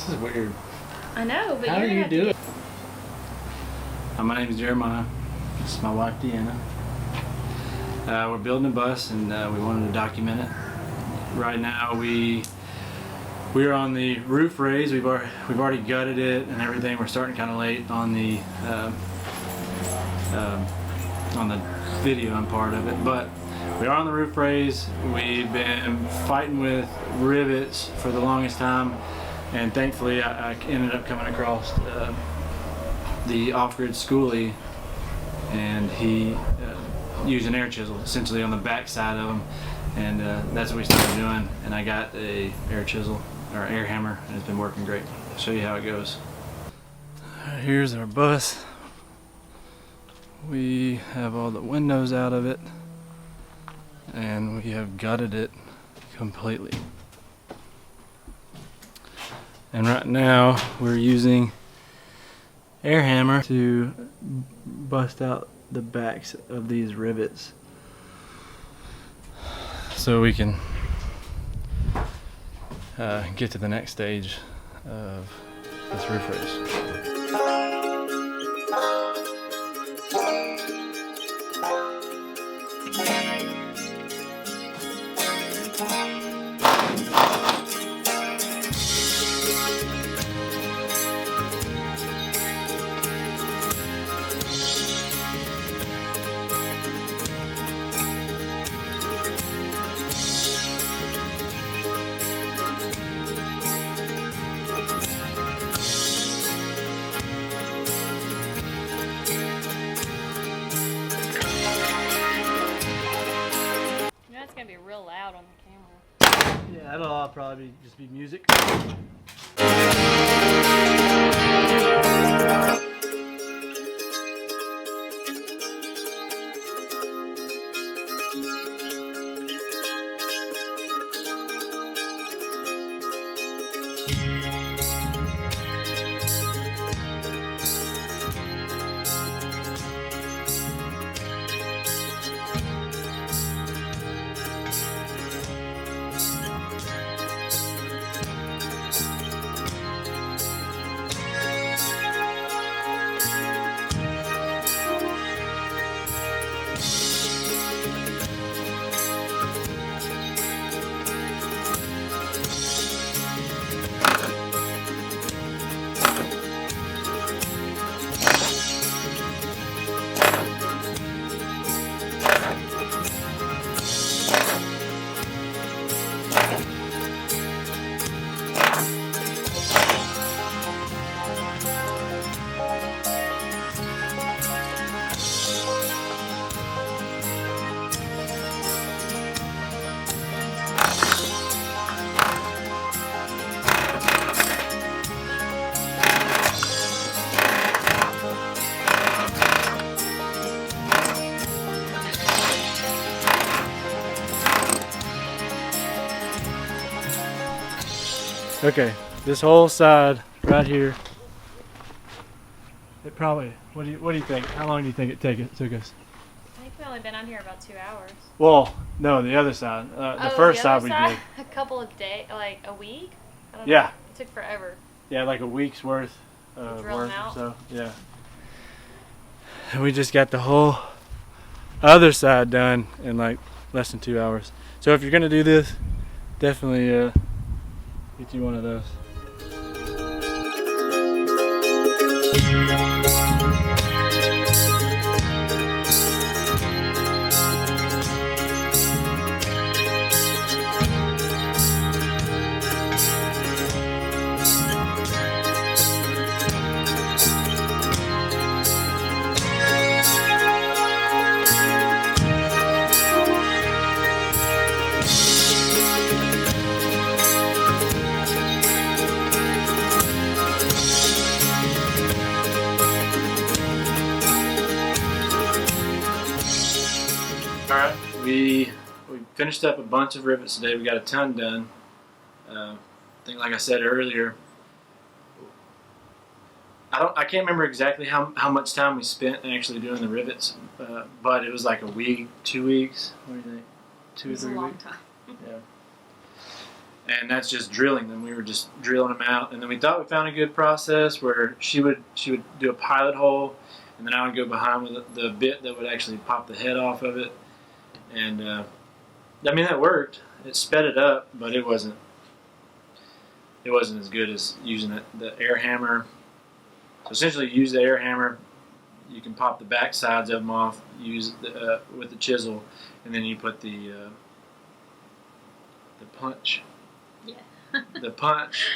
This is weird. I know, but how you're do you gonna do it? Hi, my name is Jeremiah. This is my wife Deanna. We're building a bus, and we wanted to document it. Right now, we're on the roof raise. We've already gutted it and everything. We're starting kind of late on the video and part of it, but we are on the roof raise. We've been fighting with rivets for the longest time, and thankfully I ended up coming across the off-grid schoolie, and he used an air chisel essentially on the back side of them, and that's what we started doing. And I got a air chisel or air hammer, and it's been working great. I'll show you how it goes. Here's our bus. We have all the windows out of it, and we have gutted it completely. And right now we're using air hammer to bust out the backs of these rivets so we can get to the next stage of this roof race. It's gonna be real loud on the camera. Yeah, it'll all probably just be music. Okay, this whole side right here. It probably. What do you think? How long do you think it took us? I think we've only been on here about 2 hours. Well, no, the other side. The first side we did. A couple of days, like a week. I don't Yeah. know. It took forever. Yeah, like a week's worth of drill work them or out? so. Yeah. And we just got the whole other side done in like less than 2 hours. So if you're gonna do this, definitely get you one of those. Alright, we finished up a bunch of rivets today. We got a ton done. I think, like I said earlier, I can't remember exactly how much time we spent actually doing the rivets, but it was like a week, 2 weeks. What do you think? 2 or 3 weeks? It was a long time. Yeah. And that's just drilling them. We were just drilling them out. And then we thought we found a good process where she would do a pilot hole, and then I would go behind with the bit that would actually pop the head off of it. And I mean, that worked. It sped it up, but it wasn't as good as using the air hammer. So essentially, you use the air hammer. You can pop the back sides of them off. Use with the chisel, and then you put the punch. Yeah. The punch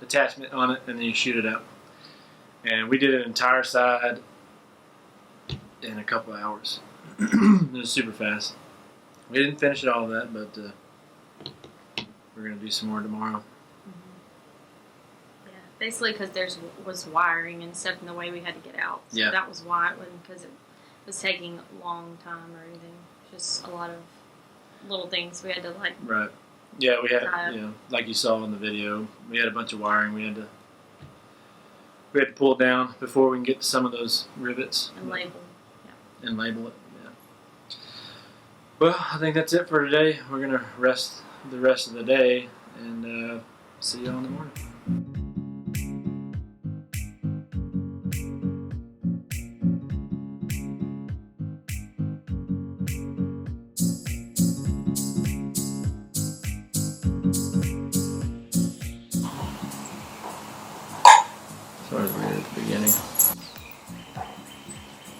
attachment on it, and then you shoot it out. And we did an entire side in a couple of hours. It was super fast. We didn't finish it all of that, but we're gonna do some more tomorrow. Yeah, basically because there was wiring and stuff in the way we had to get out. So Yeah. that was why it wasn't because it was taking a long time or anything. Just a lot of little things we had to like. Right. Yeah, we had, like you saw in the video, we had a bunch of wiring we had to pull down before we can get to some of those rivets. And label. Yeah. And label it, yeah. Well, I think that's it for today. We're going to rest the rest of the day and see you all in the morning. Sorry to read at the beginning.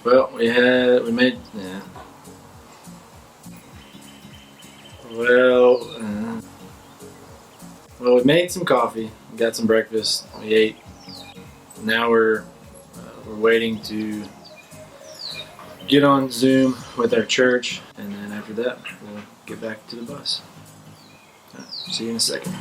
Well, we made, yeah. Well, we made some coffee, got some breakfast, we ate. Now we're waiting to get on Zoom with our church, and then after that, we'll get back to the bus. All right, see you in a second.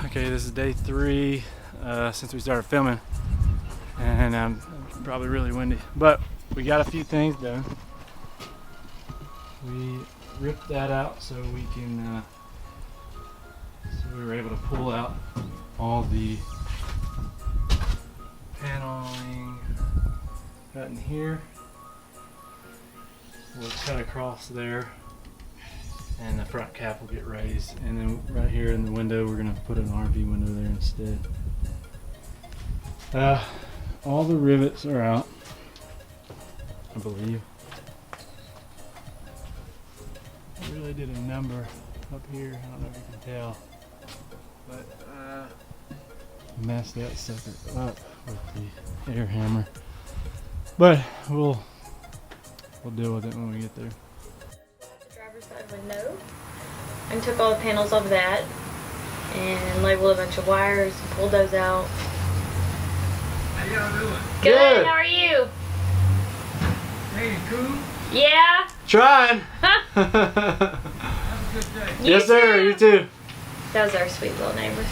Okay, this is day 3 since we started filming, and I'm probably really windy, but we got a few things done. We ripped that out so we can, so we were able to pull out all the paneling cut in here. We'll cut across there, and the front cap will get raised, and then right here in the window we're going to put an RV window there instead. All the rivets are out, I believe. I really did a number up here, I don't know if you can tell, but messed that sucker up with the air hammer, but we'll deal with it when we get there. Driver's side window, and took all the panels off of that and labeled a bunch of wires and pulled those out. How y'all doing? Good. How are you? Hey, cool. Yeah. Trying. Have a good day. Yes, sir. You too. That was our sweet little neighbors.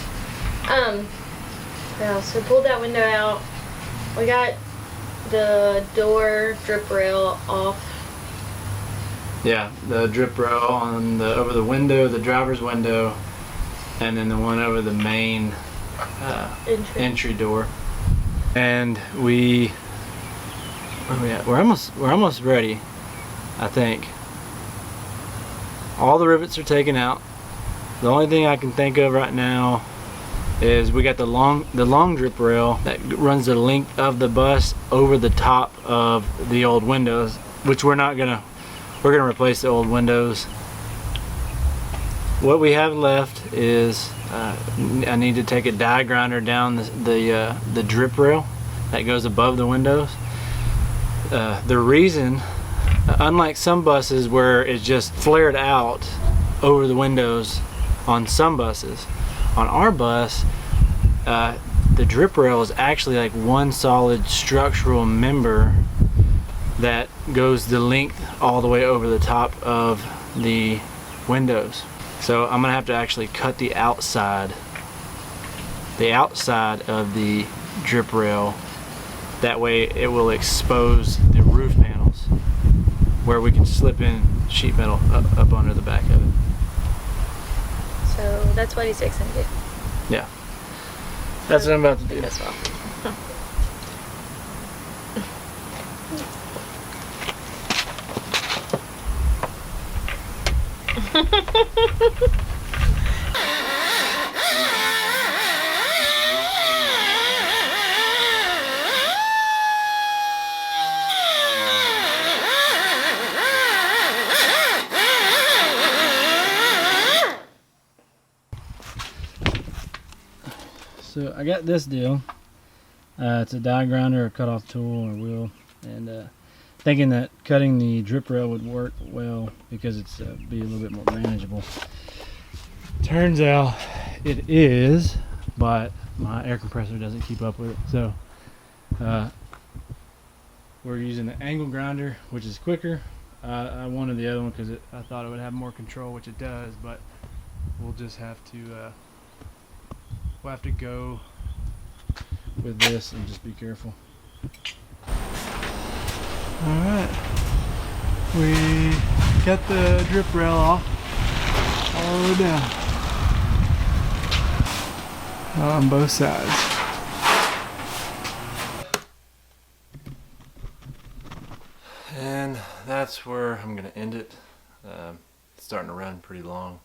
Well, so pulled that window out. We got the door drip rail off. Yeah, the drip rail on the over the window, the driver's window, and then the one over the main entry door. And where are we at? We're almost ready, I think. All the rivets are taken out. The only thing I can think of right now is we got the long drip rail that runs the length of the bus over the top of the old windows, which we're gonna replace the old windows. What we have left is I need to take a die grinder down the drip rail that goes above the windows. The reason, unlike some buses where it's just flared out over the windows on some buses, on our bus, the drip rail is actually like one solid structural member that goes the length all the way over the top of the windows. So I'm gonna have to actually cut the outside of the drip rail. That way it will expose the roof panels where we can slip in sheet metal up under the back of it. So that's what he's fixing to do. Yeah. That's what I'm about to do. As well. So I got this deal. It's a die grinder, or cut-off tool, or wheel, and thinking that cutting the drip rail would work well because it's be a little bit more manageable. Turns out it is, but my air compressor doesn't keep up with it. So we're using the angle grinder, which is quicker. I wanted the other one because I thought it would have more control, which it does, but we'll just have to we'll have to go with this and just be careful. Alright, we cut the drip rail off all the way down on both sides. And that's where I'm going to end it. It's starting to run pretty long,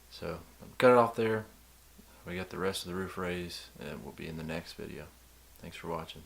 so cut it off there. We got the rest of the roof raised, and we'll be in the next video. Thanks for watching.